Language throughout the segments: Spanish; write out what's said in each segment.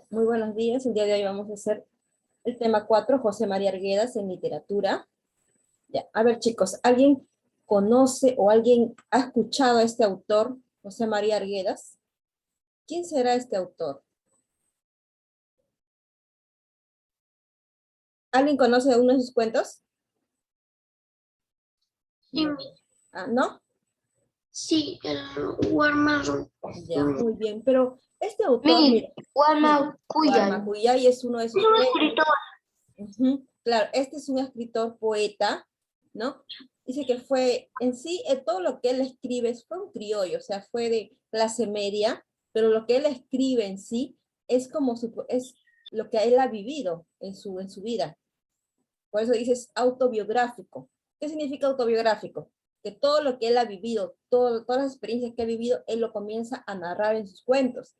Muy buenos días. El día de hoy vamos a hacer el tema 4, José María Arguedas en literatura. Ya. A ver, chicos, ¿alguien conoce o alguien ha escuchado a este autor, José María Arguedas? ¿Quién será este autor? ¿Alguien conoce uno de sus cuentos? Sí, ¿No? sí, el Warmarun. Ya, muy bien. Pero este autor, Mi, mira, Warmakuyay. Guarmacuyay es uno de sus Es un cuentos. escritor. Claro, este es un escritor poeta, ¿no? Dice que fue, en sí, todo lo que él escribe fue un criollo, o sea, fue de clase media, pero lo que él escribe en sí es como es lo que él ha vivido en su vida. Por eso dices autobiográfico. ¿Qué significa autobiográfico? Que todo lo que él ha vivido, todas las experiencias que ha vivido, él lo comienza a narrar en sus cuentos.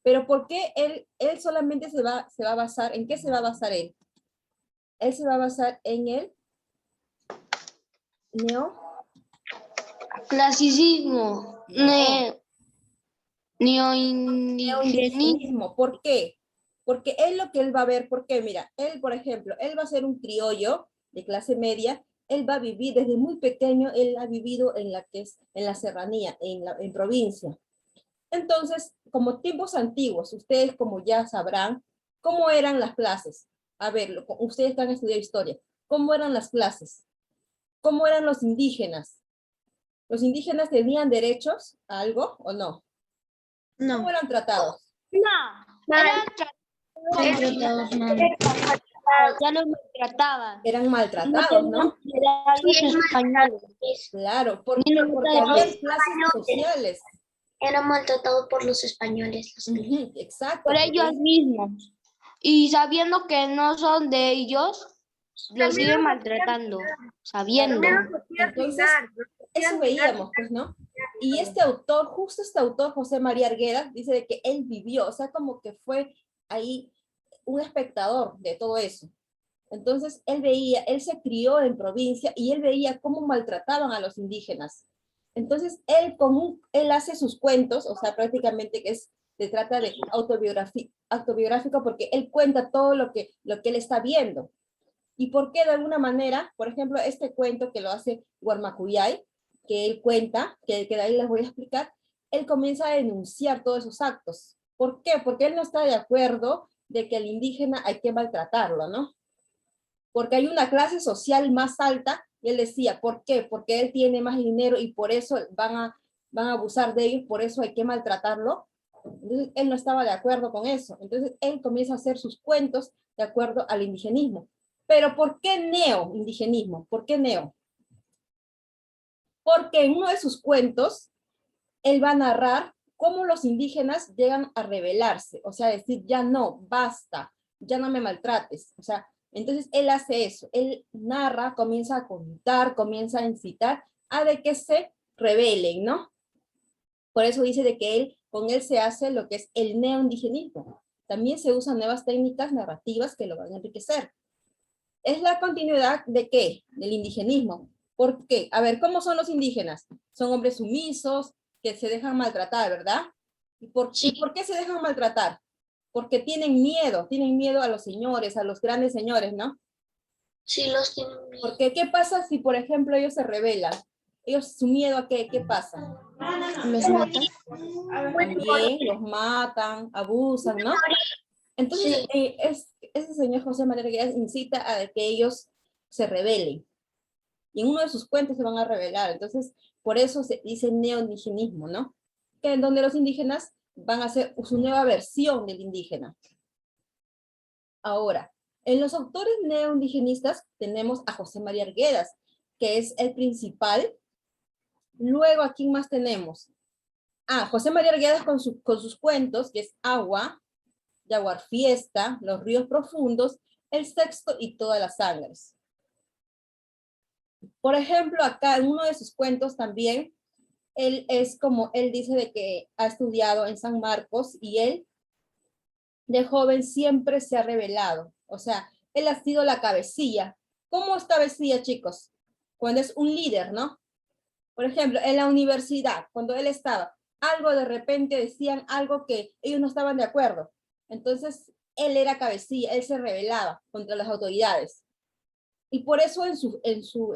Pero ¿por qué él solamente se va a basar, en qué se va a basar él? Él se va a basar en el neo, Clasicismo. no, Neoindigenismo. neoindigenismo. ¿Por qué? Porque él lo que él va a ver, porque mira, él, por ejemplo, él va a ser un criollo de clase media, él va a vivir desde muy pequeño, él ha vivido en la que es en la serranía, en provincia. Entonces, como tiempos antiguos, ustedes como ya sabrán, ¿cómo eran las clases? A ver, ustedes que han estudiado historia, ¿cómo eran las clases? ¿Cómo eran los indígenas? ¿Los indígenas tenían derechos a algo o no? ¿Cómo No. eran tratados? No, eran tratados mal. Ya los maltrataban. Eran No maltratados, tenían ¿no? piedad los españoles. Claro, Ni los porque los habían clases españoles. sociales. Eran maltratados por los españoles. Por Exacto, ellos porque mismos. Y sabiendo que no son de ellos, los siguen maltratando. Sabiendo. entonces eso veíamos, pues, ¿no? Y este autor, justo este autor, José María Arguedas, dice de que él vivió, o sea, como que fue ahí un espectador de todo eso. Entonces él veía, él se crió en provincia y él veía cómo maltrataban a los indígenas. Entonces él hace sus cuentos, o sea, prácticamente que se trata de autobiográfico porque él cuenta todo lo que él está viendo. ¿Y por qué de alguna manera, por ejemplo, este cuento que lo hace Guarmacuyay, que él cuenta, que de ahí les voy a explicar, él comienza a denunciar todos esos actos. ¿Por qué? Porque él no está de acuerdo de que al indígena hay que maltratarlo, ¿no? Porque hay una clase social más alta, y él decía, ¿por qué? Porque él tiene más dinero y por eso van a abusar de ellos, por eso hay que maltratarlo. Entonces, él no estaba de acuerdo con eso. Entonces, él comienza a hacer sus cuentos de acuerdo al indigenismo. Pero ¿por qué neo-indigenismo? ¿Por qué neo? Porque en uno de sus cuentos, él va a narrar cómo los indígenas llegan a rebelarse, o sea, decir, ya no, basta, ya no me maltrates. O sea, entonces él hace eso, él narra, comienza a contar, comienza a incitar a de que se rebelen, ¿no? Por eso dice de que con él se hace lo que es el neoindigenismo. También se usan nuevas técnicas narrativas que lo van a enriquecer. Es la continuidad de qué? Del indigenismo. ¿Por qué? A ver, ¿cómo son los indígenas? Son hombres sumisos, que se dejan maltratar, ¿verdad? ¿Y por qué se dejan maltratar? Porque tienen miedo a los señores, a los grandes señores, ¿no? Sí, los tienen miedo. Porque, ¿qué pasa si, por ejemplo, ellos se rebelan? Ellos, su miedo a qué pasa? ¿Los matan? También los matan, abusan, ¿no? Entonces, Sí. ese señor José María Arguedas incita a que ellos se rebelen. Y en uno de sus cuentos se van a revelar. Entonces, por eso se dice neoindigenismo, ¿no? Que en donde los indígenas van a hacer su nueva versión del indígena. Ahora, en los autores neoindigenistas tenemos a José María Arguedas, que es el principal. Luego, ¿a quién más tenemos? José María Arguedas con sus cuentos, que es Agua, Yaguar Fiesta, Los Ríos Profundos, El Sexto y Todas las Sangres. Por ejemplo, acá en uno de sus cuentos también, él dice de que ha estudiado en San Marcos y él de joven siempre se ha revelado. O sea, él ha sido la cabecilla. ¿Cómo es cabecilla, chicos? Cuando es un líder, ¿no? Por ejemplo, en la universidad, cuando él estaba, algo de repente decían algo que ellos no estaban de acuerdo. Entonces, él era cabecilla, él se rebelaba contra las autoridades. Y por eso en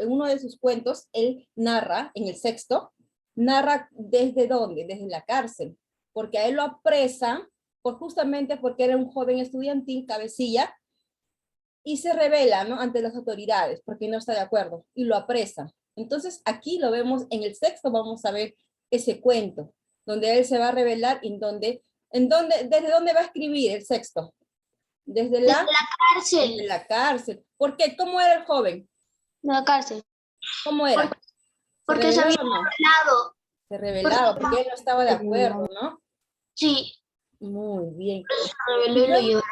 uno de sus cuentos, él narra, en el sexto, narra desde dónde, desde la cárcel, porque a él lo apresan justamente porque era un joven estudiantil, cabecilla, y se revela, ¿no?, ante las autoridades porque no está de acuerdo y lo apresan. Entonces aquí lo vemos en el sexto, vamos a ver ese cuento donde él se va a revelar desde dónde va a escribir el sexto. Desde la cárcel. Desde la cárcel. ¿Por qué? ¿Cómo era el joven? De la cárcel. ¿Cómo era? Porque se había revelado. Se revelaba porque él no estaba de acuerdo, ¿no? Sí. Muy bien. Se reveló y lo llevaron.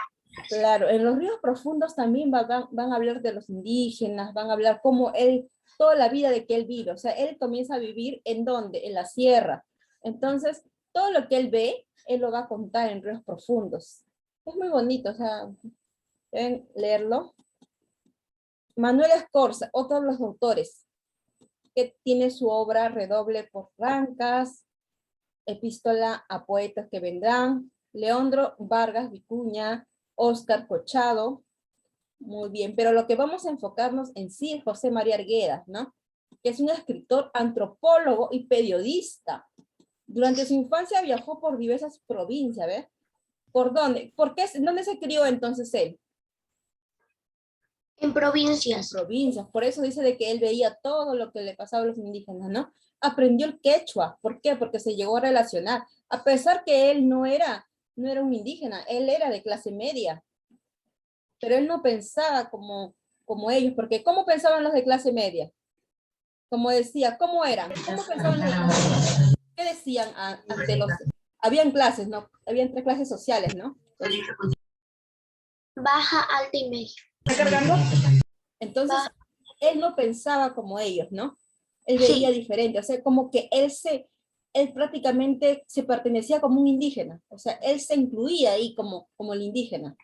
Claro, en los ríos profundos también van a hablar de los indígenas, van a hablar cómo él, toda la vida de que él vive, o sea, él comienza a vivir ¿en dónde? En la sierra. Entonces, todo lo que él ve, él lo va a contar en ríos profundos. Es muy bonito, o sea, deben leerlo. Manuel Escorza, otro de los autores, que tiene su obra Redoble por Rancas, Epístola a Poetas que Vendrán, Leandro Vargas Vicuña, Óscar Cochado. Muy bien, pero lo que vamos a enfocarnos en sí es José María Arguedas, ¿no? Que es un escritor, antropólogo y periodista. Durante su infancia viajó por diversas provincias, ¿ves? ¿Por dónde? ¿Dónde se crió entonces él? En provincias. En provincias, por eso dice de que él veía todo lo que le pasaba a los indígenas, ¿no? Aprendió el quechua, ¿por qué? Porque se llegó a relacionar, a pesar que él no era un indígena, él era de clase media, pero él no pensaba como ellos, porque ¿cómo pensaban los de clase media? Como decía, ¿cómo eran? ¿Cómo pensaban los de clase media? ¿Qué decían ante los... Habían clases, ¿no? Habían 3 clases sociales, ¿no? Baja, alta y media. ¿Está cargando? Entonces, él no pensaba como ellos, ¿no? Él veía diferente, o sea, como que él prácticamente se pertenecía como un indígena, o sea, él se incluía ahí como el indígena,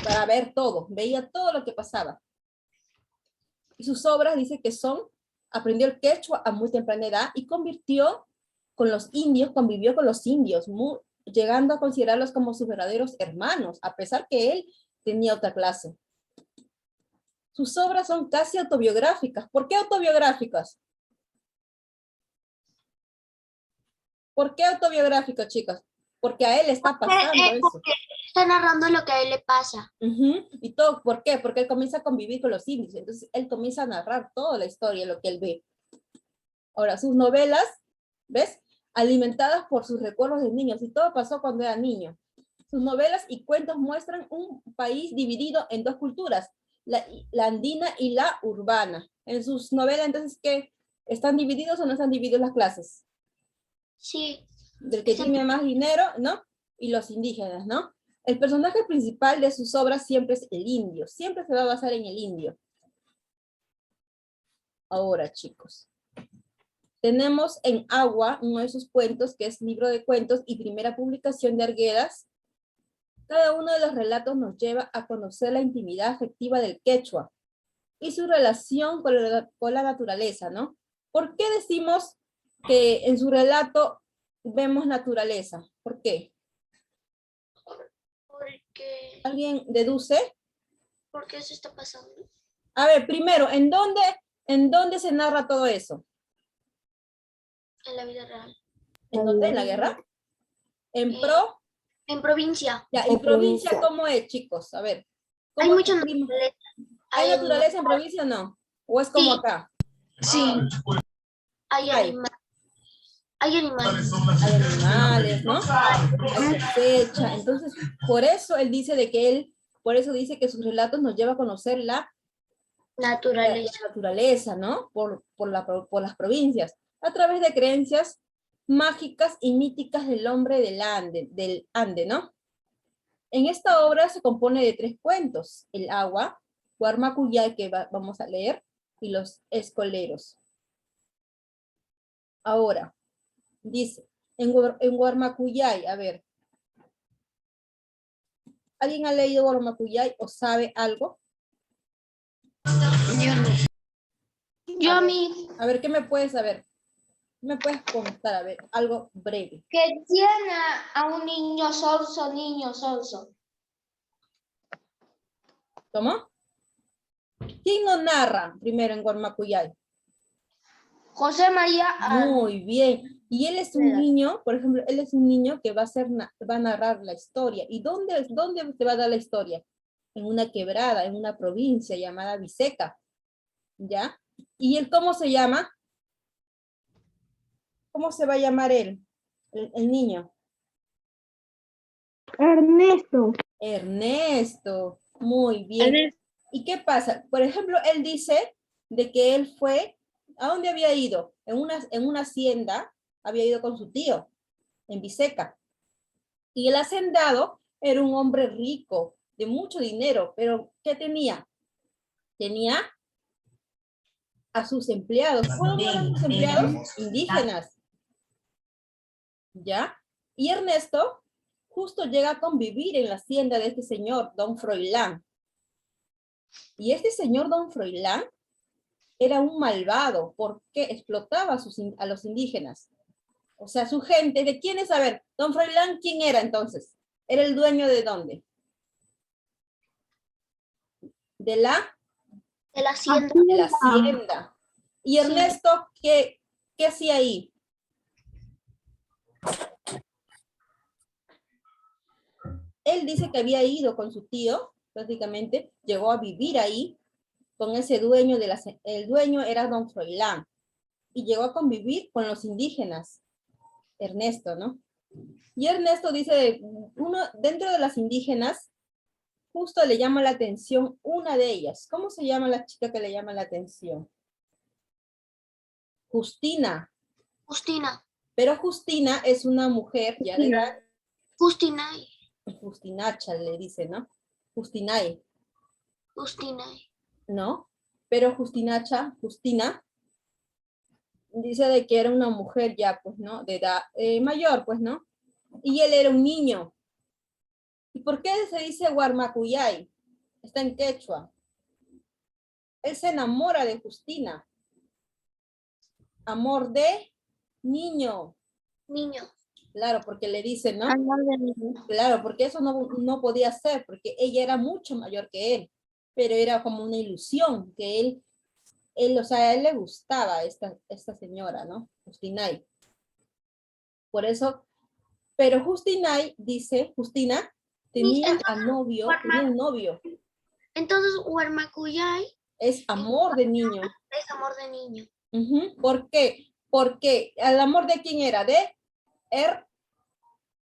para ver todo, veía todo lo que pasaba. Y sus obras dice que aprendió el quechua a muy temprana edad y convivió con los indios, llegando a considerarlos como sus verdaderos hermanos, a pesar que él tenía otra clase. Sus obras son casi autobiográficas. ¿Por qué autobiográficas? ¿Por qué autobiográficas, chicas? Porque a él está pasando eso. Porque está narrando lo que a él le pasa. Y todo, ¿por qué? Porque él comienza a convivir con los indios, entonces él comienza a narrar toda la historia, lo que él ve. Ahora, sus novelas, ¿ves? Alimentadas por sus recuerdos de niños, y todo pasó cuando era niño. Sus novelas y cuentos muestran un país dividido en 2 culturas, la andina y la urbana. En sus novelas, entonces, ¿qué? ¿Están divididos o no están divididos las clases? Sí. Del que tiene más dinero, ¿no? Y los indígenas, ¿no? El personaje principal de sus obras siempre es el indio, siempre se va a basar en el indio. Ahora, chicos, tenemos en Agua uno de sus cuentos, que es libro de cuentos y primera publicación de Arguedas. Cada uno de los relatos nos lleva a conocer la intimidad afectiva del quechua y su relación con la naturaleza, ¿no? ¿Por qué decimos que en su relato vemos naturaleza? ¿Por qué? Porque... ¿Alguien deduce? ¿Por qué eso está pasando? A ver, primero, ¿en dónde se narra todo eso? En la vida real. ¿En dónde? ¿En la guerra? En provincia. Ya, ¿y provincia cómo es, chicos? A ver. Hay mucha naturaleza. ¿Hay naturaleza en provincia o no? ¿O es como acá? Sí. Hay animales. Hay animales. Hay animales, ¿no? Hay cosecha. Entonces, por eso él dice por eso dice que sus relatos nos llevan a conocer la naturaleza, ¿no? Por las provincias, a través de creencias mágicas y míticas del hombre del Ande, ¿no? En esta obra se compone de 3 cuentos: El agua, Guarmacuyay, que vamos a leer, y Los escoleros. Ahora, dice, en Guarmacuyay, a ver, ¿alguien ha leído Guarmacuyay o sabe algo? Yo a mí. A ver, ¿qué me puedes saber? ¿Me puedes contar, a ver, algo breve? Que tiene a un niño sonso, ¿Cómo? ¿Quién lo narra primero en Guarmacuyay? José María. Muy bien. Y él es un niño, por ejemplo, él es un niño que va a narrar la historia. ¿Y dónde se va a dar la historia? En una quebrada, en una provincia llamada Viseca. ¿Ya? ¿Y él cómo se llama? ¿Cómo se va a llamar él? El niño. Ernesto. Ernesto. Muy bien. Ernesto. ¿Y qué pasa? Por ejemplo, él dice de que él fue, ¿a dónde había ido? En una hacienda, había ido con su tío, en Viseca. Y el hacendado era un hombre rico, de mucho dinero, pero ¿qué tenía? Tenía a sus empleados. ¿Cuáles eran sus empleados? Indígenas. ¿Ya? Y Ernesto justo llega a convivir en la hacienda de este señor, don Froilán. Y este señor, don Froilán, era un malvado porque explotaba a los indígenas. O sea, su gente, ¿de quién es? A ver, don Froilán, ¿quién era entonces? ¿Era el dueño de dónde? De la hacienda. De la hacienda. ¿Y Ernesto qué hacía ahí? Él dice que había ido con su tío, prácticamente, llegó a vivir ahí con ese dueño, el dueño era don Froilán, y llegó a convivir con los indígenas, Ernesto, ¿no? Y Ernesto dice, dentro de las indígenas, justo le llama la atención una de ellas. ¿Cómo se llama la chica que le llama la atención? Justina. Justina. Pero Justina es una mujer ya de edad. Justinay. Justinacha le dice, ¿no? Justinay. Justinay. ¿No? Pero Justina dice de que era una mujer ya, pues, ¿no? De edad mayor, pues, ¿no? Y él era un niño. ¿Y por qué se dice Guarmacuyay? Está en quechua. Él se enamora de Justina. Amor de niño. Niño. Claro, porque le dice, ¿no? Amor de niño. Claro, porque eso no podía ser, porque ella era mucho mayor que él, pero era como una ilusión que o sea, a él le gustaba esta señora, ¿no? Justinay. Por eso, pero Justinay dice, Justina tenía un novio. Entonces, Huarmacuyay Es amor de niño. es amor de niño. ¿Por qué? Porque el amor de quién era, de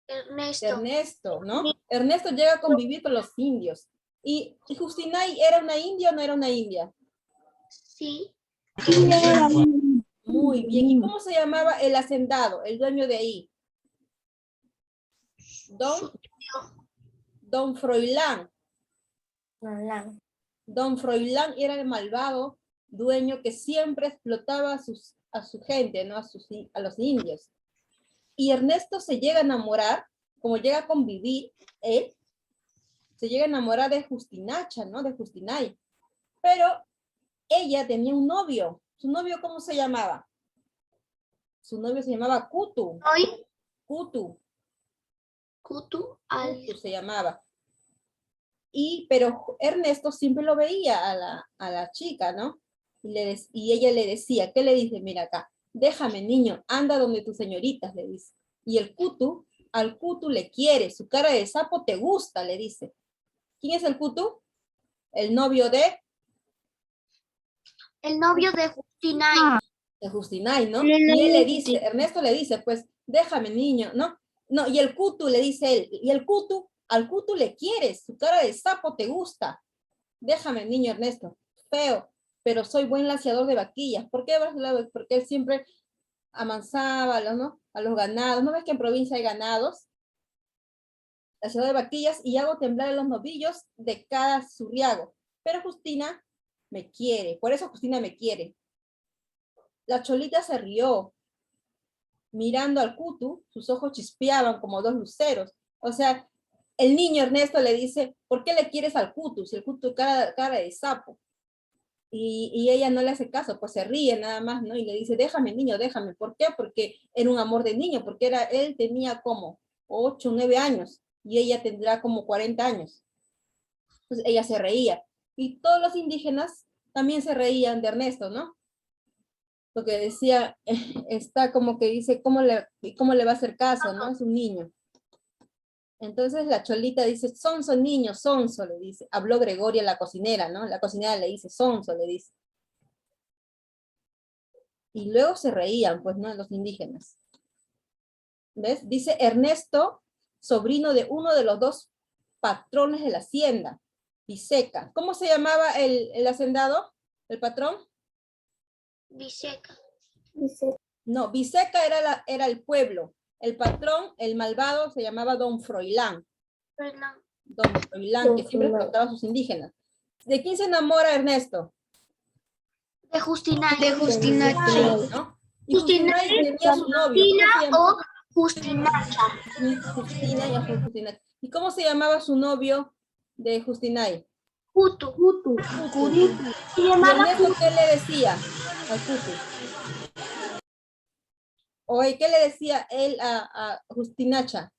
Ernesto, ¿no? Ernesto llega a convivir con los indios. ¿Y Justinay era una india o no era una india? Sí. Muy bien. ¿Y cómo se llamaba el hacendado, el dueño de ahí? Don Froilán. Don Froilán era el malvado dueño que siempre explotaba a su gente, ¿no? A los indios. Y Ernesto se llega a enamorar, como llega a convivir, él se llega a enamorar de Justinacha, ¿no? De Justinay. Pero ella tenía un novio. ¿Su novio cómo se llamaba? Su novio se llamaba Cutu. Cutu se llamaba. Pero Ernesto siempre lo veía a la chica, ¿no? Y ella le decía, ¿qué le dice? Mira acá, déjame niño, anda donde tus señoritas, le dice. Y al Cutu le quiere, su cara de sapo te gusta, le dice. ¿Quién es el Cutu? El novio de Justinay. De Justinay, ¿no? Y él le dice, Ernesto le dice, pues, déjame niño, ¿no? No, y el Cutu le dice él, y al Cutu le quieres, su cara de sapo te gusta. Déjame niño Ernesto, feo, pero soy buen laciador de vaquillas. ¿Por qué? Porque él siempre amansaba ¿no? A los ganados. ¿No ves que en provincia hay ganados? Laciador de vaquillas y hago temblar a los novillos de cada zurriago. Pero Justina me quiere, por eso Justina me quiere. La cholita se rió, mirando al Cutu, sus ojos chispeaban como dos luceros. O sea, el niño Ernesto le dice, ¿por qué le quieres al Cutu? Si el Cutu cara de sapo. Y ella no le hace caso, pues se ríe nada más, ¿no? Y le dice, déjame niño, déjame. ¿Por qué? Porque era un amor de niño, porque él tenía como 8, 9 años y ella tendrá como 40 años. Entonces ella se reía. Y todos los indígenas también se reían de Ernesto, ¿no? Porque decía, está como que dice, cómo le va a hacer caso, ¿no? Es un niño. Entonces la cholita dice, sonso niño, sonso, le dice. Habló Gregoria, la cocinera, ¿no? La cocinera le dice, sonso, le dice. Y luego se reían, pues, ¿no? Los indígenas. ¿Ves? Dice Ernesto, sobrino de uno de los dos patrones de la hacienda, Viseca. ¿Cómo se llamaba el hacendado? ¿El patrón? Viseca. No, Viseca era el pueblo. El patrón, el malvado, se llamaba Don Froilán. Don Froilán, que siempre explotaba a sus indígenas. ¿De quién se enamora Ernesto? De Justinacha. De Justinacha. ¿No? Y Justinacha tenía su novio. O Justinacha. Justina y Justinacha. ¿Y cómo se llamaba su novio de Justinay? Jutu. ¿Y Ernesto qué le decía al Jutu? Oye, ¿qué le decía él a Justinacha?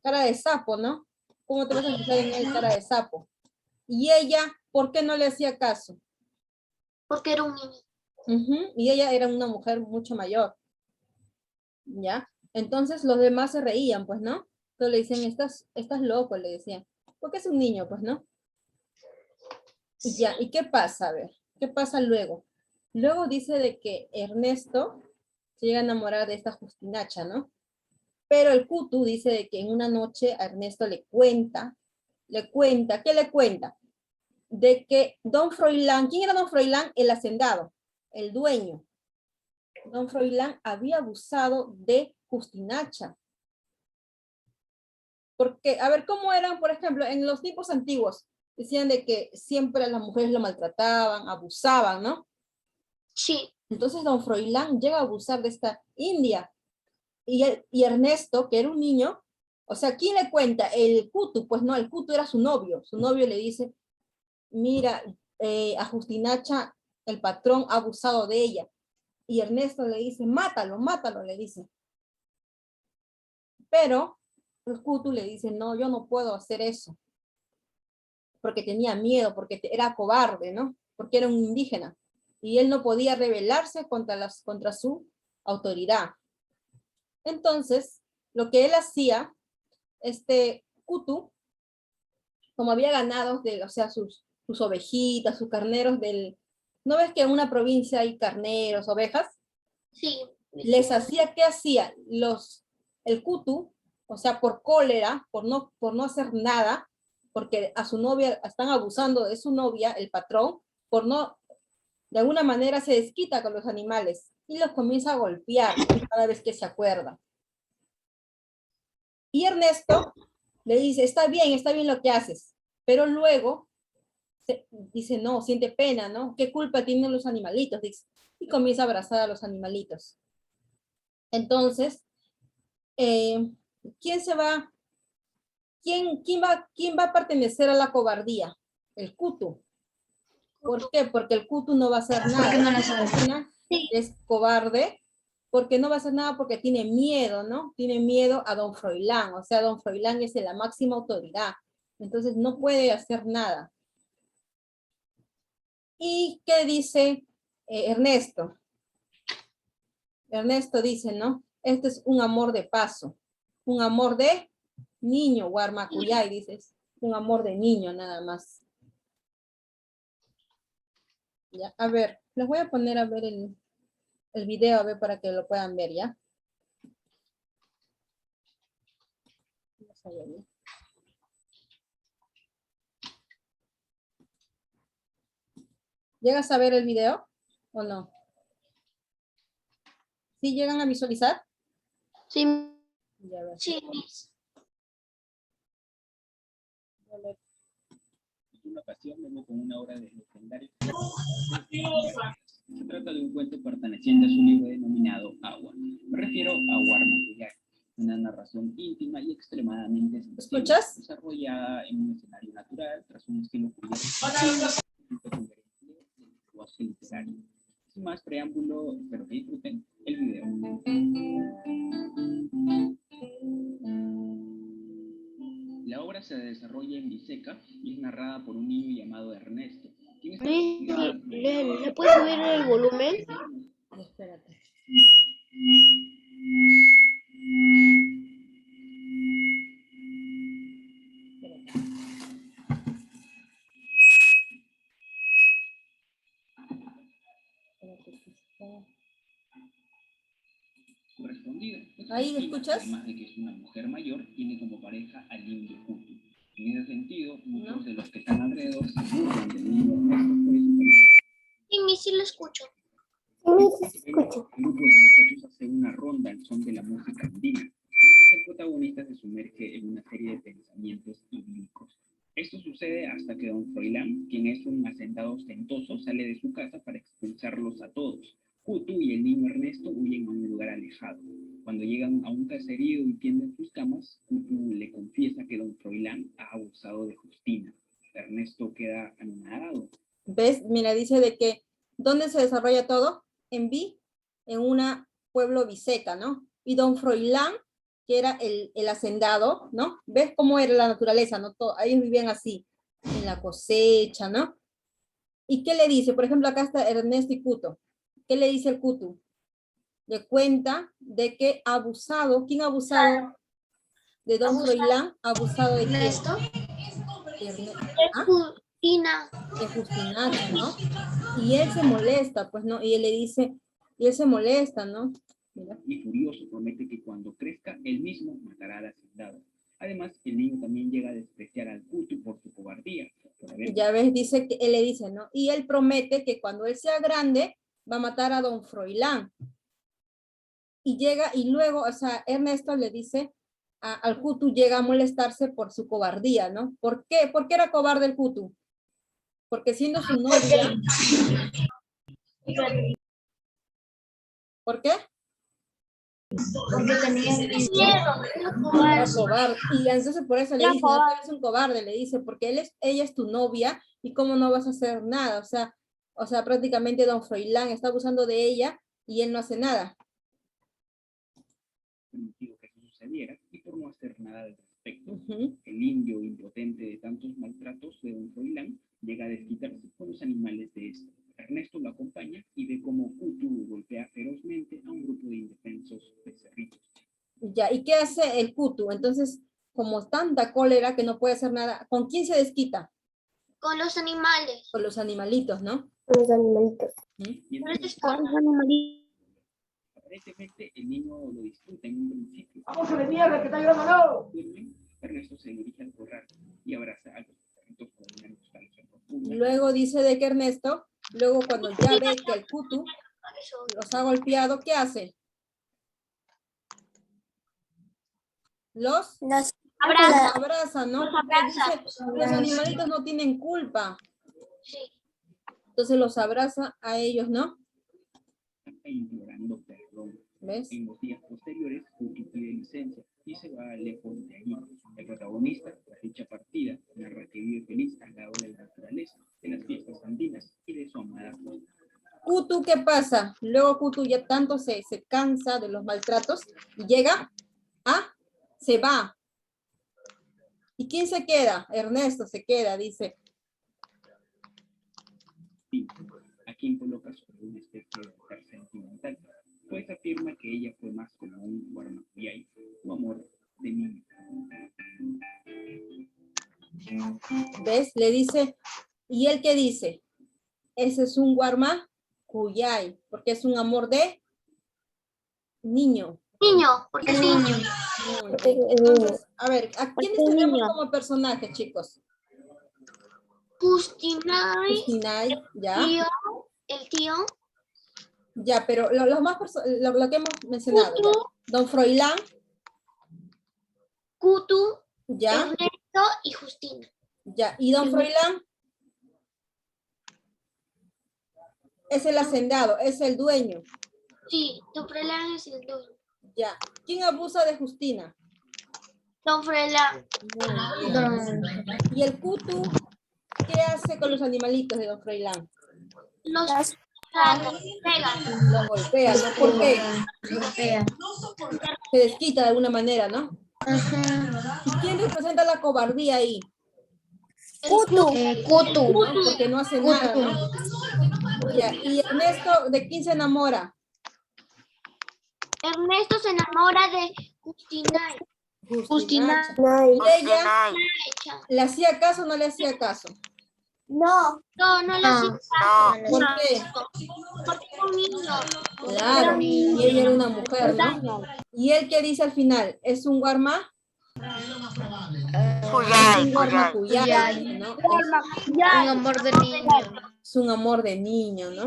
Cara de sapo, ¿no? ¿Cómo te vas a fijar en él, cara de sapo? Y ella, ¿por qué no le hacía caso? Porque era un niño. Y ella era una mujer mucho mayor. ¿Ya? Entonces los demás se reían, pues, ¿no? Entonces le decían, estás loco, le decían. Porque es un niño, pues, ¿no? Y ya, ¿y qué pasa? A ver, ¿qué pasa luego? Luego dice de que Ernesto se llega a enamorar de esta Justinacha, ¿no? Pero el Kutu dice de que en una noche a Ernesto le cuenta, ¿qué le cuenta? De que Don Froilán, ¿quién era Don Froilán? El hacendado, el dueño. Don Froilán había abusado de Justinacha. Porque, a ver, ¿cómo eran, por ejemplo, en los tiempos antiguos? Decían de que siempre las mujeres lo maltrataban, abusaban, ¿no? Sí. Entonces don Froilán llega a abusar de esta india. Y Ernesto, que era un niño, o sea, ¿quién le cuenta? El Kutu, pues no, el Kutu era su novio. Su novio le dice, mira, a Justinacha, el patrón ha abusado de ella. Y Ernesto le dice, mátalo, le dice. Pero el Kutu le dice, no, yo no puedo hacer eso. Porque tenía miedo, porque era cobarde, ¿no? Porque era un indígena. Y él no podía rebelarse contra su autoridad. Entonces, lo que él hacía, este Kutu, como había ganado, o sea, sus ovejitas, sus carneros ¿no ves que en una provincia hay carneros, ovejas? Sí. Les hacía, ¿qué hacía? El Kutu, o sea, por cólera, por no hacer nada, porque a su novia, están abusando de su novia, el patrón, de alguna manera se desquita con los animales y los comienza a golpear cada vez que se acuerda. Y Ernesto le dice, está bien lo que haces, pero luego dice, no, siente pena, ¿no? ¿Qué culpa tienen los animalitos? Dice, y comienza a abrazar a los animalitos. Entonces, ¿quién va a pertenecer a la cobardía? El Kutu. ¿Por qué? Porque el Kutu no va a hacer nada. Porque no la sabe. Es cobarde, porque no va a hacer nada porque tiene miedo, ¿no? Tiene miedo a don Froilán, o sea, don Froilán es la máxima autoridad, entonces no puede hacer nada. ¿Y qué dice Ernesto? Ernesto dice, ¿no? Este es un amor de paso, un amor de niño, Guarmacuyay, dices, un amor de niño nada más. Ya, a ver, les voy a poner a ver el video, a ver, para que lo puedan ver, ¿ya? Vamos a ver, ¿ya? ¿Llegas a ver el video o no? ¿Sí llegan a visualizar? Sí. Ya ves. Sí. En una ocasión vengo con una obra de legendario. Se trata de un cuento perteneciente a su libro denominado Agua. Me refiero a Guarmacuyay, una narración íntima y extremadamente sensible, ¿Escuchas? desarrollada en un escenario natural tras un estilo curioso bosque literario. Sin más preámbulo, espero que disfruten el video. La obra se desarrolla en Viseca y es narrada por un niño llamado Ernesto. ¿Quién está ¿Le puedes subir el volumen? Espérate. correspondida? Ahí, ¿me Justina, escuchas? además de que es una mujer mayor, tiene como pareja al indio Kutu. En ese sentido, muchos de los que están alrededor se burlan del niño Ernesto por su pareja. Sí, sí lo escucho. El grupo de muchachos hace una ronda al son de la música andina, mientras el protagonista se sumerge en una serie de pensamientos idílicos. Esto sucede hasta que don Froilán, quien es un hacendado ostentoso, sale de su casa para expulsarlos a todos. Kutu y el niño Ernesto huyen a un lugar alejado. Cuando llegan a un caserío y tienden sus camas, Kutu le confiesa que don Froilán ha abusado de Justina. Ernesto queda anonadado. ¿Ves? Mira, dice de que, ¿dónde se desarrolla todo? En un pueblo Viseca, ¿no? Y don Froilán, que era el hacendado, ¿no? ¿Ves cómo era la naturaleza, no? Ellos vivían así, en la cosecha, ¿no? ¿Y qué le dice? Por ejemplo, acá está Ernesto y Kutu. ¿Qué le dice el Kutu? Le cuenta de que ha abusado. ¿Quién ha abusado de don Froilán? ¿Ha abusado de quién? Ernesto. ¿Ah? Justina. De Justinacho, ¿no? Y él se molesta, pues, ¿no? Y él le dice, y él se molesta, ¿no? Mira. Y furioso promete que cuando crezca, él mismo matará al hacendado. Además, el niño también llega a despreciar al Kutu por su cobardía. Ya ves, dice que él le dice, ¿no? Y él promete que cuando él sea grande, va a matar a don Froilán. Y llega, y luego, o sea, Ernesto le dice, al Kutu llega a molestarse por su cobardía, ¿no? ¿Por qué? ¿Por qué era cobarde el Kutu? Porque siendo su novia... ¿Por qué? Porque tenía miedo. Era cobarde. Y entonces por eso le dice, no, tú eres un cobarde, le dice, porque ella es tu novia y cómo no vas a hacer nada. O sea, prácticamente don Froilán está abusando de ella y él no hace nada. Permitido que eso sucediera y por no hacer nada al respecto. El indio, impotente de tantos maltratos de don Froilán, llega a desquitarse con los animales de este. Ernesto lo acompaña y ve cómo Kutu golpea ferozmente a un grupo de indefensos becerritos. Ya, ¿y qué hace el Kutu? Entonces, como tanta cólera que no puede hacer nada, ¿con quién se desquita? Con los animales. Con los animalitos, ¿no? Con los animalitos. Aparentemente el niño lo disfruta en un principio. ¡Vamos a la mierda que está llorando! Ernesto se dirige al corral y abraza a los perritos con una nostalgia profunda. Luego dice de que Ernesto, luego cuando ya ve que el Kutu los ha golpeado, ¿qué hace? Los abraza, ¿no? Dice, los animalitos no tienen culpa. Sí. Entonces los abraza a ellos, ¿no? Implorando perdón. ¿Ves? En los días posteriores, Kutu pide licencia y se va lejos de allí. El protagonista, tras dicha partida, narra que vive feliz al lado de la naturaleza, de las fiestas andinas y de su amada Justina. Kutu, ¿qué pasa? Luego Kutu ya tanto se cansa de los maltratos y llega se va. ¿Y quién se queda? Ernesto se queda, dice. Sí, a quien coloca sobre una especie de altar sentimental, pues afirma que ella fue más como un guarmacuyay, un amor de niño. ¿Ves? Le dice, ¿y él qué dice? Ese es un guarmacuyay, porque es un amor de niño. Niño, porque es niño. Entonces, a ver, ¿a quiénes tenemos como personajes, chicos? Justina, ¿ya? El tío. Ya, pero lo que hemos mencionado, Kutu, ya. Don Froilán. Kutu, ¿ya? Ernesto y Justina. Ya, ¿y don Froilán? Es el hacendado, es el dueño. Sí, don Froilán es el dueño. Ya, ¿quién abusa de Justina? Don Froilán. ¿Y el Kutu qué hace con los animalitos de don Froilán? Los pegan. Los golpea, ¿no? ¿Por qué? Se desquita de alguna manera, ¿no? ¿Y quién representa la cobardía ahí? Kutu. ¿No? Porque no hace nada, ¿no? Ya, y Ernesto, ¿de quién se enamora? Ernesto se enamora de Justinacha. Justinacha. ¿Y ella le hacía caso o no le hacía caso? No, no le hacía ¿Por qué? porque era un niño. Claro, y ella era una mujer, ¿no? ¿Y él qué dice al final? ¿Es un guarma? Es un guarmacuyay, ¿no? Un amor de niño. Es un amor de niño, ¿no?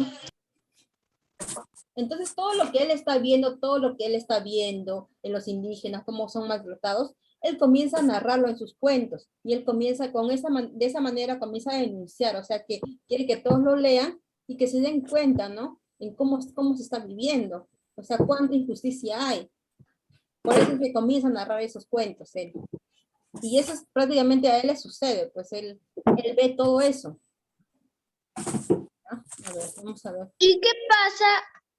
Entonces, todo lo que él está viendo, todo lo que él está viendo en los indígenas, cómo son maltratados, él comienza a narrarlo en sus cuentos y él comienza de esa manera comienza a denunciar, o sea, que quiere que todos lo lean y que se den cuenta, ¿no? En cómo se está viviendo, o sea, cuánta injusticia hay. Por eso es que comienza a narrar esos cuentos él. Y eso es, prácticamente a él le sucede, pues él ve todo eso. ¿Ah? A ver, vamos a ver. ¿Y qué pasa?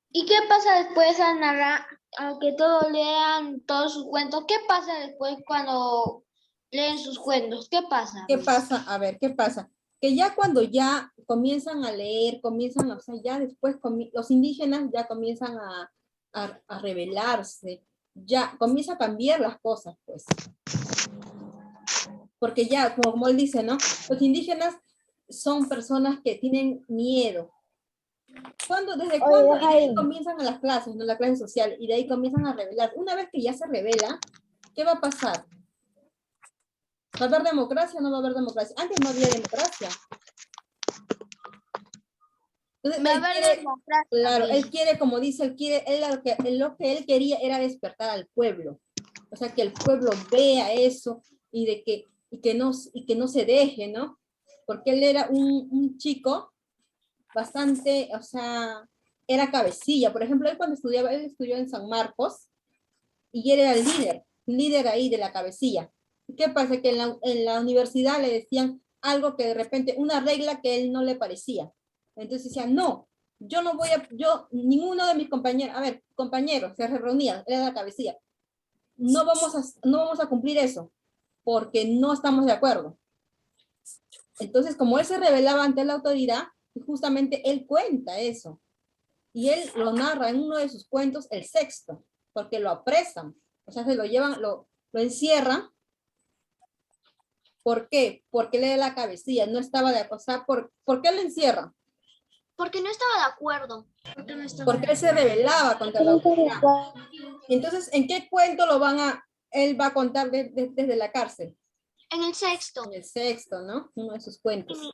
¿Y qué pasa después a narrar, aunque todos lean todos sus cuentos? ¿Qué pasa después cuando leen sus cuentos? ¿Qué pasa? ¿Qué pasa? A ver, ¿qué pasa? Que ya cuando ya comienzan a leer, comienzan, o sea, ya después los indígenas ya comienzan a rebelarse, ya comienza a cambiar las cosas, pues. Porque ya, como él dice, ¿no? Los indígenas son personas que tienen miedo. ¿Desde cuándo? Y de ahí comienzan a las clases, ¿no? La clase social, y de ahí comienzan a rebelar. Una vez que ya se revela, ¿qué va a pasar? ¿Va a haber democracia o no va a haber democracia? Antes no había democracia. Entonces, claro, él quiere, como dice, lo que él quería era despertar al pueblo. O sea, que el pueblo vea eso y que no se deje, ¿no? Porque él era un chico bastante, o sea, era cabecilla. Por ejemplo, él cuando estudiaba, él estudió en San Marcos y él era el líder ahí de la cabecilla. ¿Qué pasa? Que en la universidad le decían algo que de repente, una regla que a él no le parecía. Entonces decía, no, yo no voy a, ninguno de mis compañeros, a ver, compañeros, se reunían, era la cabecilla. No vamos a cumplir eso, porque no estamos de acuerdo. Entonces, como él se rebelaba ante la autoridad, justamente él cuenta eso. Y él lo narra en uno de sus cuentos, el sexto, porque lo apresan. O sea, se lo llevan, lo encierran. ¿Por qué? Porque él era la cabecilla, no estaba de acuerdo. O sea, ¿por qué lo encierran? Porque no estaba de acuerdo. Porque él se rebelaba contra la autoridad. Entonces, ¿en qué cuento él va a contar desde la cárcel? En el sexto. En el sexto, ¿no? Uno de sus cuentos.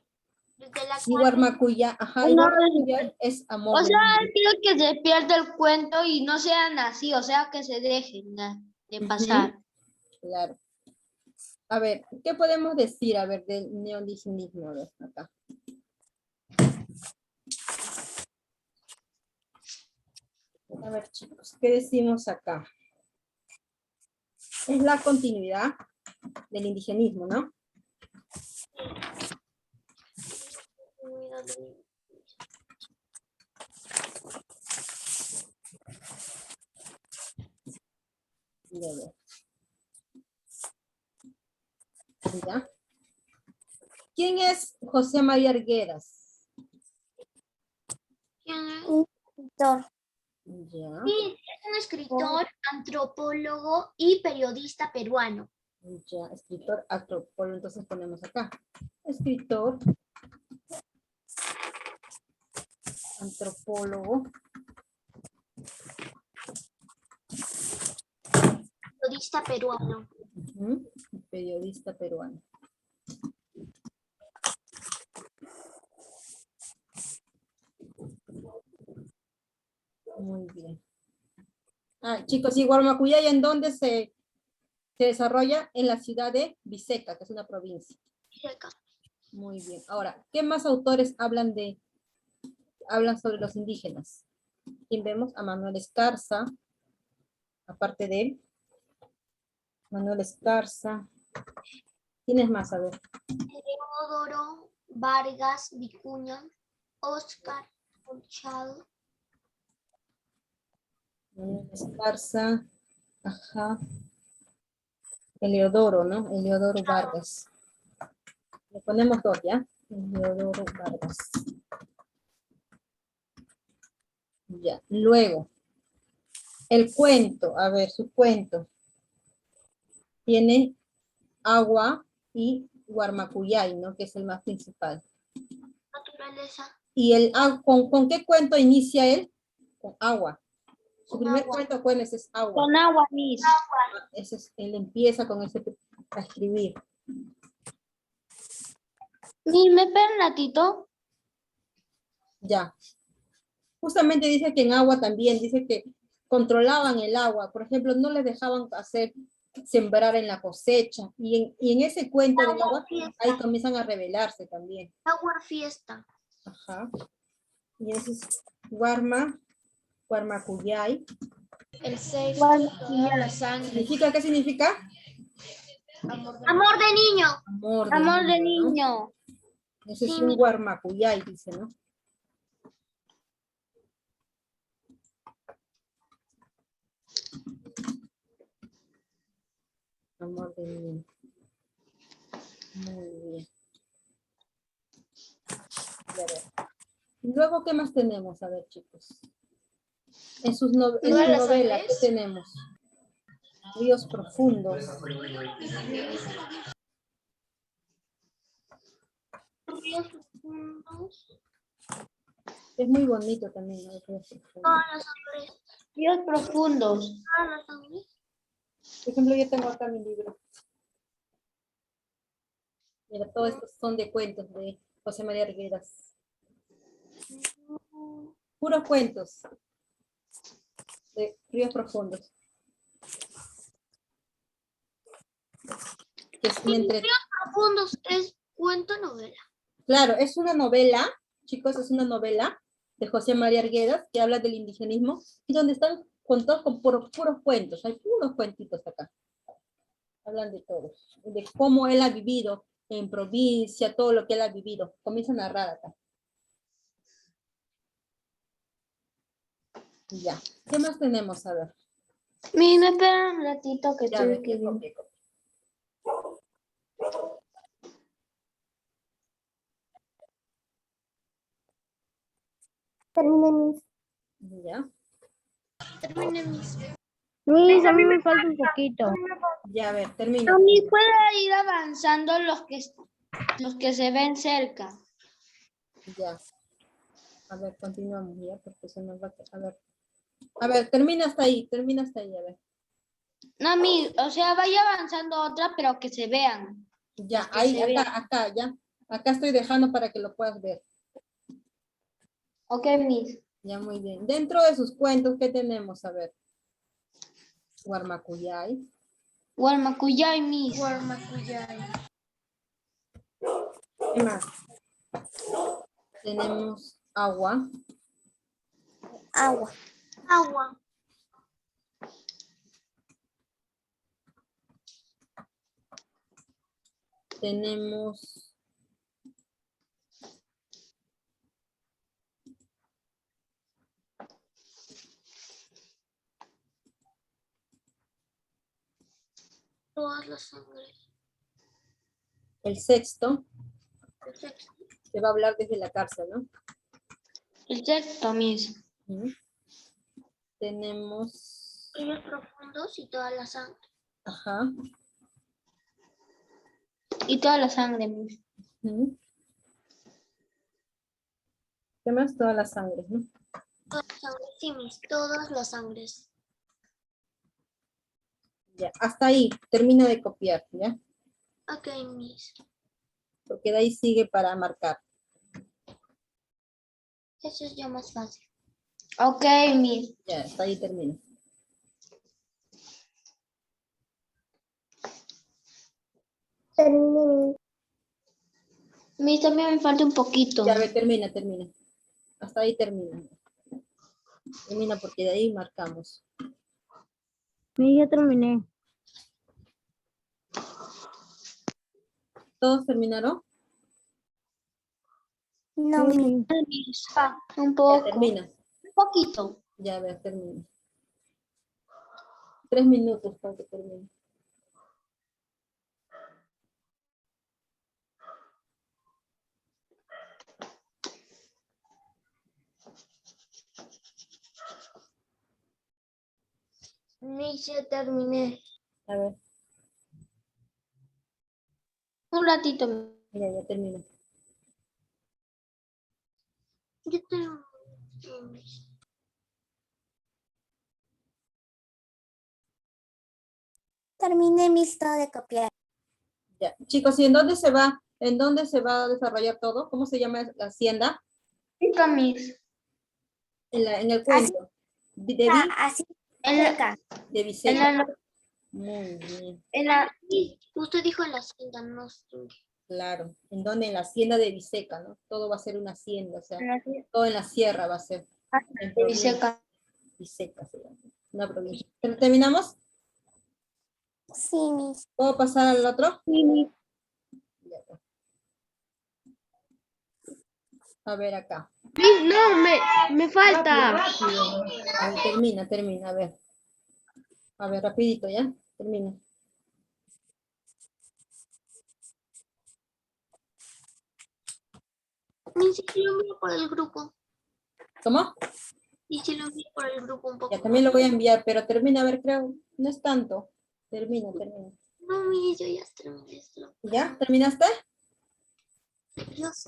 Desde la Y Guarmacuya, ajá, y Guarmacuya es amor. O sea, quiero que se pierda el cuento y no sean así, o sea, que se dejen de pasar. Claro. A ver, ¿qué podemos decir, a ver, del neondigenismo? A ver, acá. A ver, chicos, ¿qué decimos acá? Es la continuidad del indigenismo, ¿no? ¿Ya? ¿Quién es José María Arguedas? ¿Quién es? Escritor. Ya, Sí, es un escritor, antropólogo y periodista peruano. ya, escritor, antropólogo, entonces ponemos acá. Escritor, antropólogo. Periodista peruano. Periodista peruano. Muy bien. Chicos, ¿y Guarmacuyay en dónde se desarrolla? En la ciudad de Biseca, que es una provincia. Biseca. Muy bien. Ahora, ¿qué más autores hablan sobre los indígenas? ¿Quién vemos? A Manuel Escarza, aparte de él. Manuel Escarza. ¿Quién es más? A ver. Teodoro Vargas Vicuña, Oscar Machado. Manuel Escarza. Ajá. Eleodoro, ¿no? Eleodoro Vargas. Le ponemos 2, ¿ya? Eleodoro Vargas. Ya, luego, el cuento, a ver, su cuento. Tiene agua y Guarmacuyay, ¿no? Que es el más principal. Naturaleza. ¿Y con qué cuento inicia él? Con agua. Su Con primer agua. cuento, ¿cuál es agua? Con agua, Miss. Él empieza con ese a escribir. Miss, ¿me espera un ratito? Ya. Justamente dice que en agua también, dice que controlaban el agua. Por ejemplo, no les dejaban sembrar en la cosecha. Y en ese cuento del agua, ahí comienzan a rebelarse también. Agua fiesta. Ajá. Y ese es Guarmacuyay. El sexto, Guarmacuyay. toda la sangre. ¿Qué significa? Amor de niño. Amor de ¿no? niño. Ese es Sí, un Guarmacuyay, dice, ¿no? Amor de niño. Muy bien. Ya ver. Luego, ¿qué más tenemos? A ver, chicos. En su novela, ¿qué tenemos? Ríos profundos. Ríos profundos. Es muy bonito también, ¿no? Ríos profundos. Todas las sangres. Ríos profundos. Todas las sangres. Por ejemplo, yo tengo acá mi libro. Mira, todos estos son de cuentos de José María Arguedas. Puros cuentos de Ríos profundos. Que es un Profundos es cuento novela. Claro, es una novela, chicos, es una novela de José María Arguedas que habla del indigenismo y donde están contados con puros cuentos. Hay puros cuentitos acá. Hablan de todos, de cómo él ha vivido en provincia, todo lo que él ha vivido. Comienza a narrar acá. Ya. ¿Qué más tenemos? A ver. Miss, ¿me espera un ratito que Ya, estoy ver, escribiendo? copie. Termine, Miss. Ya. Termine mis. Miss, a mí me falta un poquito. Ya, a ver, termina. No, Miss, puede ir avanzando los que se ven cerca. Ya. A ver, continuamos ya, porque se nos va a ver. A ver, termina hasta ahí, a ver. No, Miss, o sea, vaya avanzando otra, pero que se vean. Ya, Que ahí, se vean. acá, ya. Acá estoy dejando para que lo puedas ver. Ok, Miss. Ya, muy bien. Dentro de sus cuentos, ¿qué tenemos? A ver. Guarmacuyay. Guarmacuyay, Miss. ¿Qué más? Tenemos agua. Agua. Agua. Tenemos Todas las sangres. el sexto, El sexto. que va a hablar desde la cárcel, ¿no? El sexto, Miss. Ujú. Tenemos, Ríos profundos y toda la sangre. ajá. Y toda la sangre, Miss. Ujú. ¿Qué más? Toda la sangre, ¿no? Todas las sangres. Sí, mis. Todas las sangres. Ya, hasta ahí, termina de copiar, ¿ya? Ok, mis. Porque de ahí sigue para marcar. Eso es ya más fácil. Ok, Miss. Ya, hasta ahí termina. Termine, Miss. Miss, también me falta un poquito. Ya, a ver, termina. Hasta ahí termina. Termina porque de ahí marcamos. Miss, ya terminé. ¿Todos terminaron? No, Miss. Miss. Un Ya, poco. termina. Un poquito. Ya, a ver, termina. 3 minutos para que termine. Ya terminé. A ver, Un ratito. ya termino. Yo tengo... Terminé mi lista de copiar. Ya. Chicos, ¿y en dónde se va? ¿En dónde se va a desarrollar todo? ¿Cómo se llama la hacienda? Listo, Miss. En el cuento. De Así, En la, cerca. de Viseca. en la, Muy bien, en la, Sí, usted dijo en la hacienda, no sé. claro. ¿En dónde? En la hacienda de Viseca, ¿no? Todo va a ser una hacienda, o sea, en la todo en la sierra va a ser. En de provincia. Viseca. Viseca se llama, una provincia. ¿Terminamos? Sí, mis. ¿Puedo pasar al otro? Ya está. A ver acá. No, me falta. A ver, termina, a ver. A ver, rapidito, ¿ya? Termina. Ni si lo envío por el grupo. ¿Cómo? Y si lo envío por el grupo un poco Ya también más. lo voy a enviar, pero termina, a ver, creo. No es tanto. Termina. No, mire, yo ya terminé esto. ¿Ya? ¿Terminaste? Dios.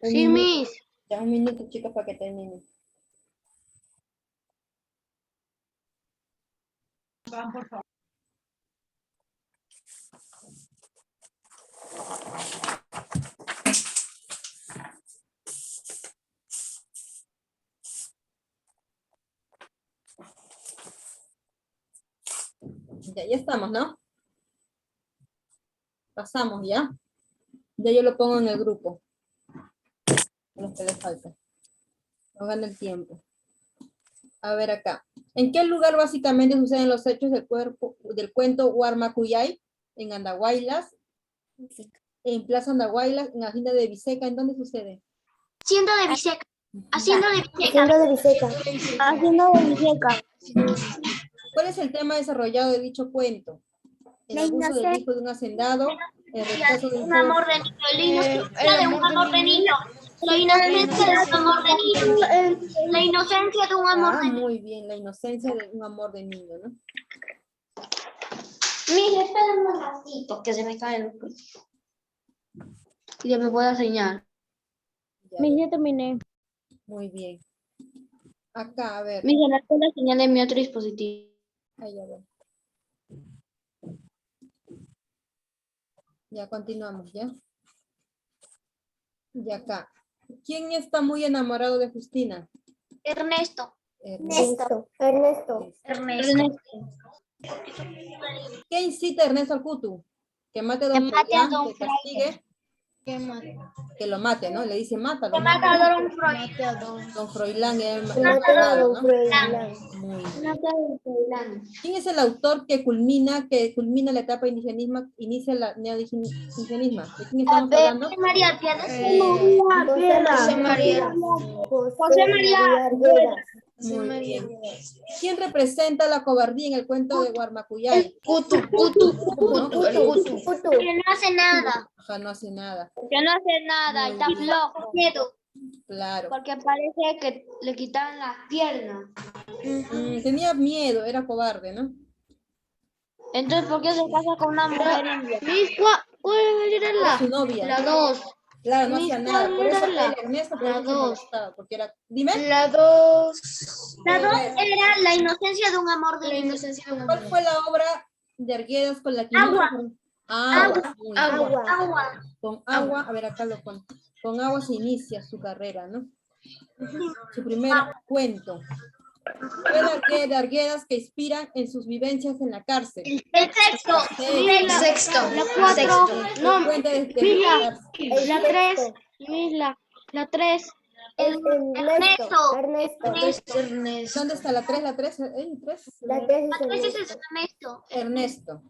Un Sí, minuto. Miss. Ya, un minuto, chicos, para que termine. Ya estamos, ¿no? Pasamos, ¿ya? Ya yo lo pongo en el grupo. Los que les falta. No gane el tiempo. A ver acá. ¿En qué lugar básicamente suceden los hechos del cuento Huarmacuyay? En Andahuaylas, en Plaza Andahuaylas, en la hacienda de Viseca. ¿En dónde sucede? Hacienda de Viseca. Hacienda de Viseca. Haciendo de Viseca. Haciendo de Viseca. ¿Cuál es el tema desarrollado de dicho cuento? El La abuso del inocencia. hijo de un hacendado, el rechazo de un Un joven. amor de niño. La inocencia de un amor de niño. La inocencia de un amor de niño. La inocencia de un amor Ah, de niño. muy bien, la inocencia de un amor de niño, ¿no? Miss, espérenme un ratito que se me cae el... Y ya me puedo enseñar. Ya, Miss, ya terminé. muy bien. Acá, a ver. Miss, en la escuela señal de mi otro dispositivo. Ahí, a ver. Ya continuamos, ¿ya? Y acá. ¿Quién está muy enamorado de Justina? Ernesto. Ernesto. Ernesto. Ernesto. ¿Qué incita a Ernesto al Cutu? Que mate a Que don mate a Froilán, don que castigue, que lo mate, ¿no? Le dice mátalo. Que mata a don Freud. Don Froilán es el Que maten a malvado, don ¿no? Froilán. Muy bien. ¿Quién es el autor que culmina la etapa indigenismo, inicia la neoindigenismo? ¿De quién estamos hablando? María Piedad. José María. José María Arguedas. Muy bien. ¿Quién representa la cobardía en el cuento de Huarmacuyay? Cutu. ¿No? Putu. Que no hace nada. Ajá, no hace nada. Que no hace nada, está Muy bien. flojo. Miedo. Claro. Porque parece que le quitaron las piernas. Tenía miedo, era cobarde, ¿no? Entonces, ¿por qué se casa con una mujer india? Miss, ¿cuál Era su novia. La 2. Claro, no Miss, hacía nada. Por ¿cuál eso era él, Ernesto, por la eso se dos? molestaba. Porque era. Dime. La 2. La dos era la inocencia de un amor de La niño. inocencia de un ¿Cuál fue la obra de Arguedas con la que inicia? Agua. Muy bien. Agua. Agua. Con agua, a ver, acá lo pone. Con agua se inicia su carrera, ¿no? Su primer cuento. Fue de Arguedas que inspiran en sus vivencias en la cárcel. El sexto. Sexto. La 4. No, Cuenta desde mira, la cárcel. la 3. Miss, la 3. Ernesto. ¿Dónde está la 3? ¿La 3? ¿Hay 3? La tesis La tres es Ernesto. Ernesto. Ernesto.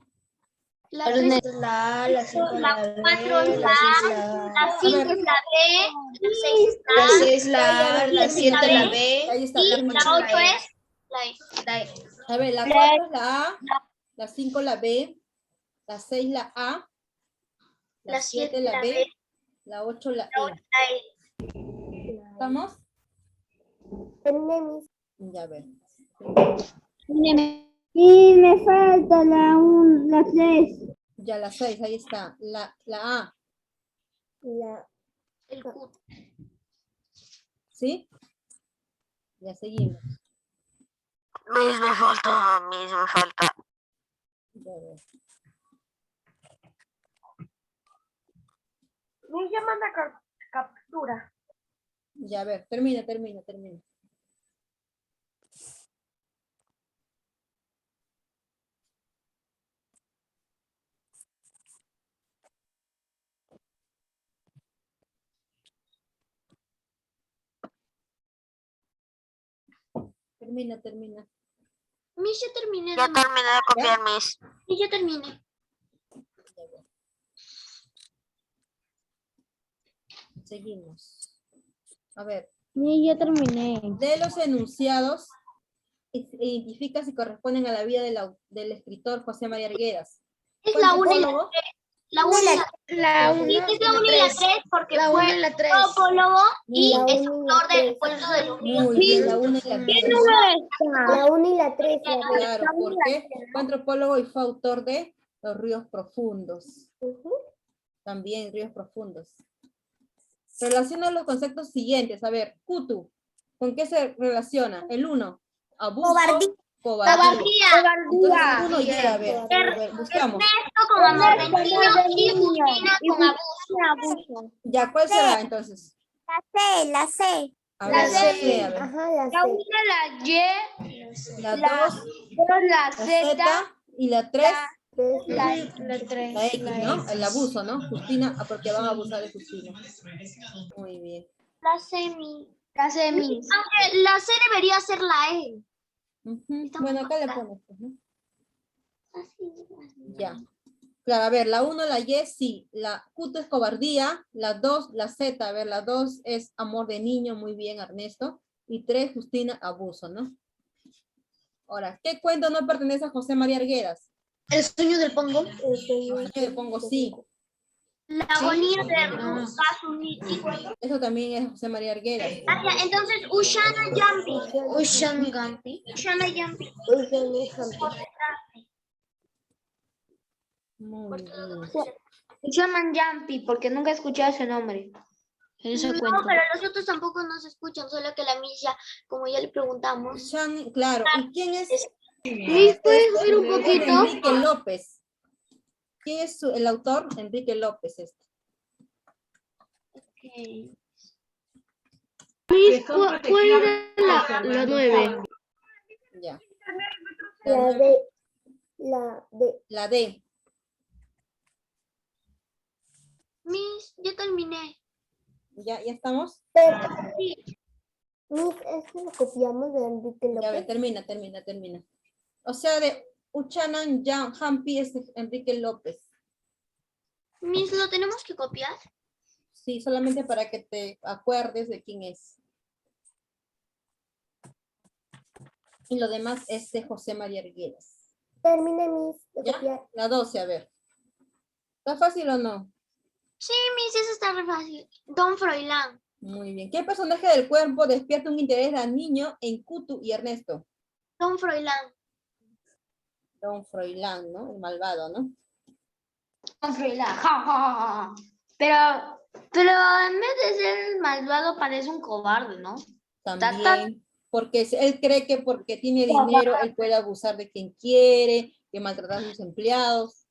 La tres La A, la 5, la cuatro es la A, la 5 es la B, la 6 es la la A, 6 la A, la 7 la B. Ahí está. y la 8 es la E. A ver, la 4 es la A, la 5 la B, la 6 la A, la 7 la B, la 8 la la 8 E. la E. ¿Estamos? Terminé mis. Ya ver. Y me falta la 3. Ya la 6, ahí está. La A, El Q. ¿sí? Ya seguimos. Miss, me falta, Miss, me falta. Ya veo. Me llaman a captura. Ya, a ver, termina. Termina. Miss, ya terminé. Ya terminé de copiar, Miss. Sí, ya terminé. Ya veo. Seguimos. A ver, Ya terminé. de los enunciados, identifica si corresponden a la vida del escritor José María Arguedas. Es ¿Fue la 1 y la antropólogo? 3. La 1 y la 3. Sí, es la 1 y la 3 porque La fue 1 y la 3. antropólogo y La es 1 y autor la del 3. cuento de los niños. Muy bien, la 1 y la 3. La 1 y la 3. Claro, ¿por qué? Fue antropólogo y fue autor de Los ríos profundos. También Ríos profundos. Relaciona los conceptos siguientes. A ver, Kutu, ¿con qué se relaciona? El 1, abuso, cobardía. Entonces el 1 ya, a ver, buscamos. Esto con amor de niño y Justina con abuso. Ya, ¿cuál será entonces? La C. A ver, la C, a ver. Ajá, la La 1, C. la Y, La la 2, 2, la la Z, Z y la 3, la 3. la X, ¿no? El abuso, ¿no? Justina, porque van a abusar de Justina. Muy bien. La semi. La semi. Aunque la C debería ser la E. Ujú. Bueno, acá le pones, pues, ¿no? Así. Ya. Claro, a ver, la 1, la Y, sí. La Q es cobardía. La 2, la Z, a ver, la 2 es amor de niño, muy bien, Ernesto. Y 3, Justina, abuso, ¿no? Ahora, ¿qué cuento no pertenece a José María Arguedas? El sueño del pongo. Yo le pongo sí. La agonía de Rukasuniti. Eso también es José María Arguedas. Ah, ya, entonces Ushana Yampi. Ushan Gampi. Ushana Yampi. Muy bien. Se llaman Jumpy porque nunca he escuchado ese nombre. En ese No, cuento. pero los otros tampoco nos escuchan, solo que la milla, como ya le preguntamos. Shan, claro. ¿Y quién es? ¿Puedes subir un poquito? Enrique López. ¿Quién es el autor? Enrique López. ¿Cuál era la 9? Ya. La D. La D. La D. Miss, ya terminé. ¿Ya estamos? Miss, esto lo copiamos de Enrique Ya ve, López. termina. O sea, de Uchanan Hampi es Enrique López. Miss, ¿lo tenemos que copiar? Sí, solamente para que te acuerdes de quién es. Y lo demás es de José María Arguedas. Termine, Miss, de ¿Ya? copiar. La 12, a ver. ¿Está fácil o no? Sí, Miss, eso está re fácil. Don Froilán. Muy bien. ¿Qué personaje del cuerpo despierta un interés al niño en Kutu y Ernesto? Don Froilán. Don Froilán, ¿no? El malvado, ¿no? Pero en vez de ser malvado parece un cobarde, ¿no? También, porque él cree que porque tiene dinero, él puede abusar de quien quiere, que maltratar a sus empleados.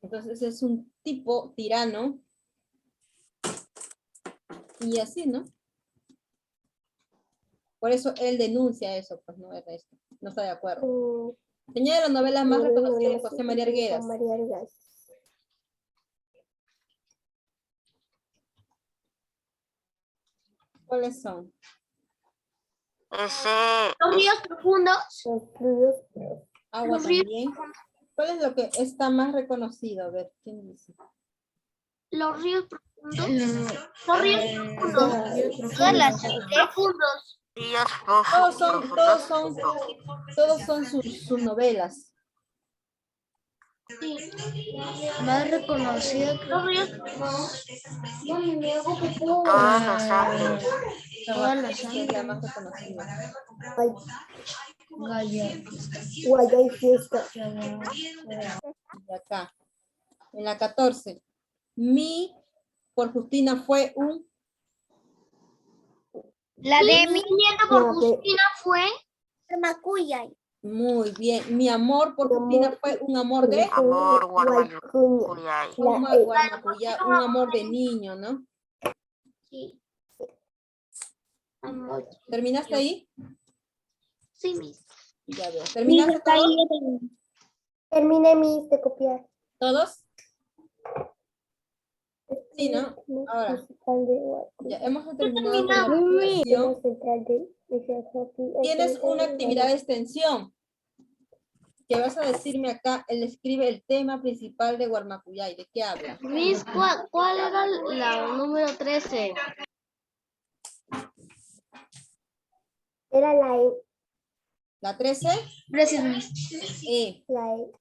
Entonces es un tipo tirano. Y así, ¿no? Por eso él denuncia eso, pues no es esto. No está de acuerdo. Señala las novelas más reconocidas de José María Arguedas. ¿Cuáles son? Los ríos profundos. Agua Los ríos también. ¿Cuál es lo que está más reconocido? A ver, ¿quién dice? Los ríos profundos. Los ríos profundos. Todas las profundos. Todos son sus novelas. Sí. Más reconocido. Los ríos Todas las Esa es la más reconocida. Guaya y fiesta. De acá. En la 14. Mi por Justina fue un. La de mi nieto por La de- Justina fue Macuyay. Muy bien. Mi amor por Mi Justina amor fue un amor de. Amor, Guaycuña. Guarmayuyay. Un amor de niño, ¿no? sí. Amor. ¿Terminaste ahí? Sí, mis. Ya veo. ¿Terminaste todo? Terminé mis de copiar. ¿Todos? Sí, ¿no? Ahora. Musical de Guaycuña. Ya hemos terminado con la activación. Central de Tienes una actividad de extensión. Que vas a decirme acá, él escribe el tema principal de Guarmacuyay. ¿De qué habla? Miss, ¿cuál era la número 13? Era la E. ¿La 13? Gracias, Miss. La E.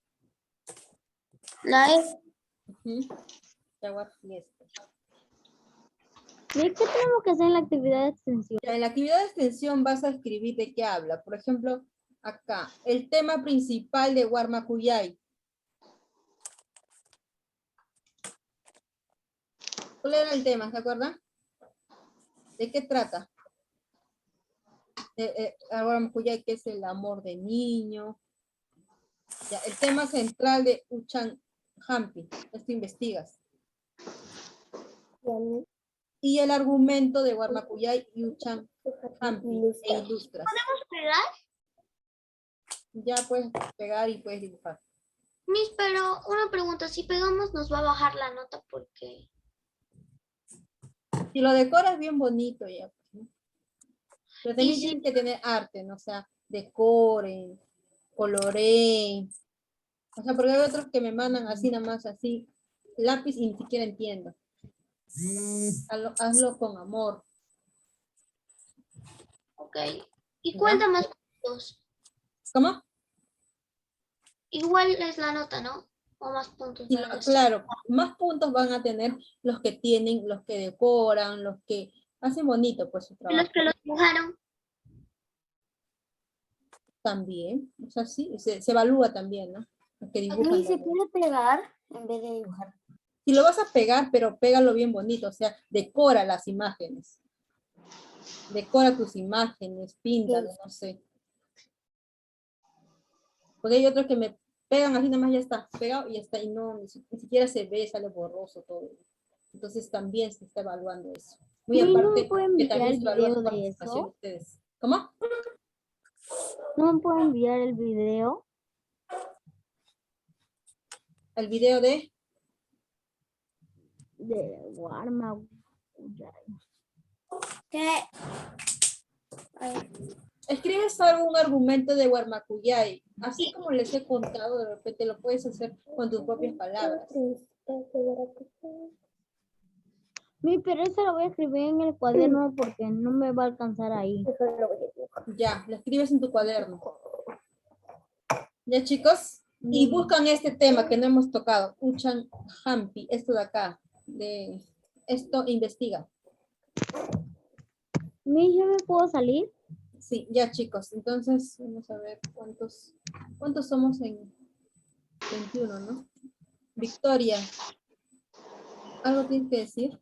La E. Ujú. Jaguar Fiesta. ¿Qué tenemos que hacer en la actividad de extensión? Ya, en la actividad de extensión vas a escribir de qué habla. Por ejemplo, acá, el tema principal de Guarmacuyay. ¿Cuál era el tema? ¿Se acuerdan? ¿De qué trata? Guarmacuyay, que es el amor de niño. Ya, el tema central de Uchan Hampi. Esto investigas. Y el argumento de Guarmacuyay y Uchan Hampi. E ilustras. ¿Podemos pegar? Ya puedes pegar y puedes dibujar. Miss, pero una pregunta, si pegamos nos va a bajar la nota porque... Si lo decoras bien bonito ya. Pues, ¿no? Pero también Y si- tienen que tener arte, ¿no? O sea, decoren, coloreen. O sea, porque hay otros que me mandan así nada más, así, lápiz y ni siquiera entiendo. Hazlo con amor. Ok. ¿Y cuánto más puntos? ¿Cómo? Igual es la nota, ¿no? O más puntos. Sí, para los- claro, más puntos van a tener los que tienen, los que decoran, los que hacen bonito pues su Y trabajo. los que los dibujaron. También, o sea, sí, se evalúa también, ¿no? Los que dibujan también. puede pegar en vez de dibujar? Si lo vas a pegar, pero pégalo bien bonito, o sea, decora las imágenes. Decora tus imágenes, píntalo, no sé. Porque hay otros que me pegan así, nada más ya está pegado y ya está, y no, ni siquiera se ve, sale borroso todo. Entonces también se está evaluando eso. Muy ¿Y no aparte me pueden que enviar también el se evalúa video su de participación eso? ustedes. ¿Cómo? ¿No me pueden enviar el video? El video de... Guarmacuyay. Escribes algún argumento de Guarmacuyay, así como les he contado, de repente lo puedes hacer con tus propias palabras. Pero eso lo voy a escribir en el cuaderno porque no me va a alcanzar ahí. Ya, lo escribes en tu cuaderno. ¿Ya, chicos? Y buscan este tema que no hemos tocado, Uchan Hampi, esto de acá, de esto investiga. ¿Yo me puedo salir? Sí, ya, chicos, entonces vamos a ver cuántos somos en 21, ¿no? Victoria, ¿algo tienes que decir?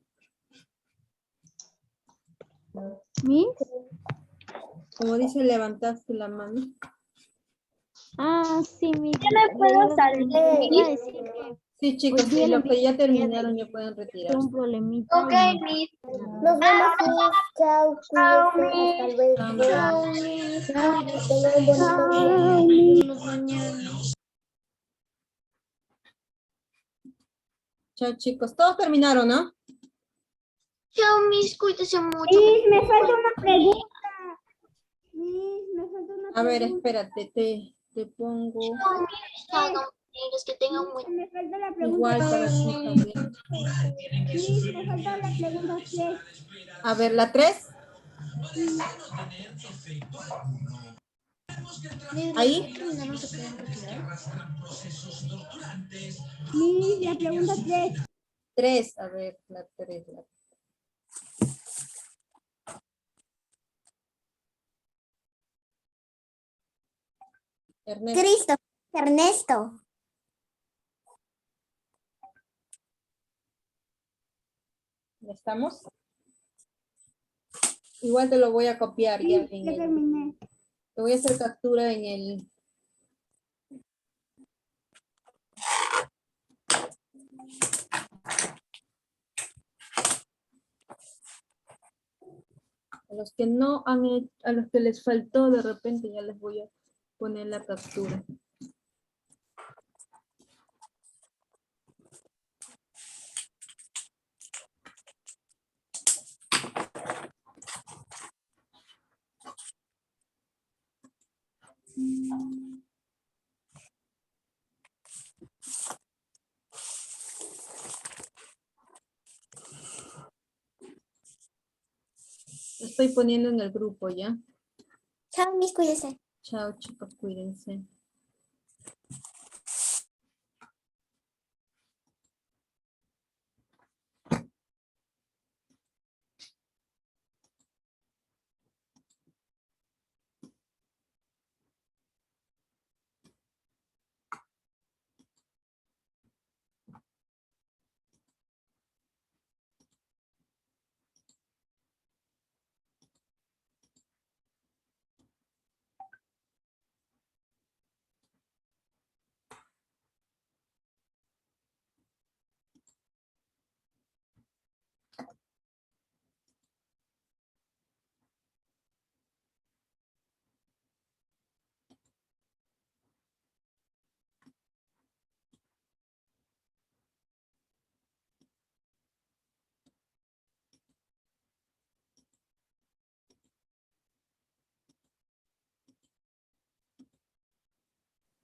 ¿Miss? Como dice, levantaste la mano. Ah, sí, Miss. me puedo salir. Iba a decir que Sí, chicos, Hoy día y le los que ya envié terminaron ya pueden tuve retirarse. un problemita. Ok, y- Miss. Nos vemos, Miss. Chao, cuídense. Hasta luego. Chao, Miss. Tengan un bonito día. Chao, chicos. Todos terminaron, ¿no? Chao, Miss. Cuídese mucho. Me falta una pregunta. A ver, espérate, te pongo Chao, Miss. Chao, compañeros. Que tengan un buen Me falta la igual para ti también. Me falta la pregunta 3. A ver, la 3. Ahí. La pregunta 3. 3, a ver, la 3. Ernesto. Cristo. Ernesto. ¿Ya estamos? Igual te lo voy a copiar ya en Ya el... terminé. Te voy a hacer captura en el... A los que no han hecho, a los que les faltó de repente ya les voy a poner la captura. Lo estoy poniendo en el grupo ya. Chao, mis cuídense. Chao chicos, cuídense.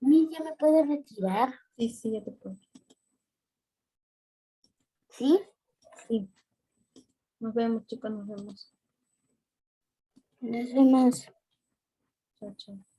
¿Ya me puedo retirar? Sí, sí, ya te puedo. ¿Sí? Sí. Nos vemos chicos, nos vemos. Nos vemos. Chao, chao.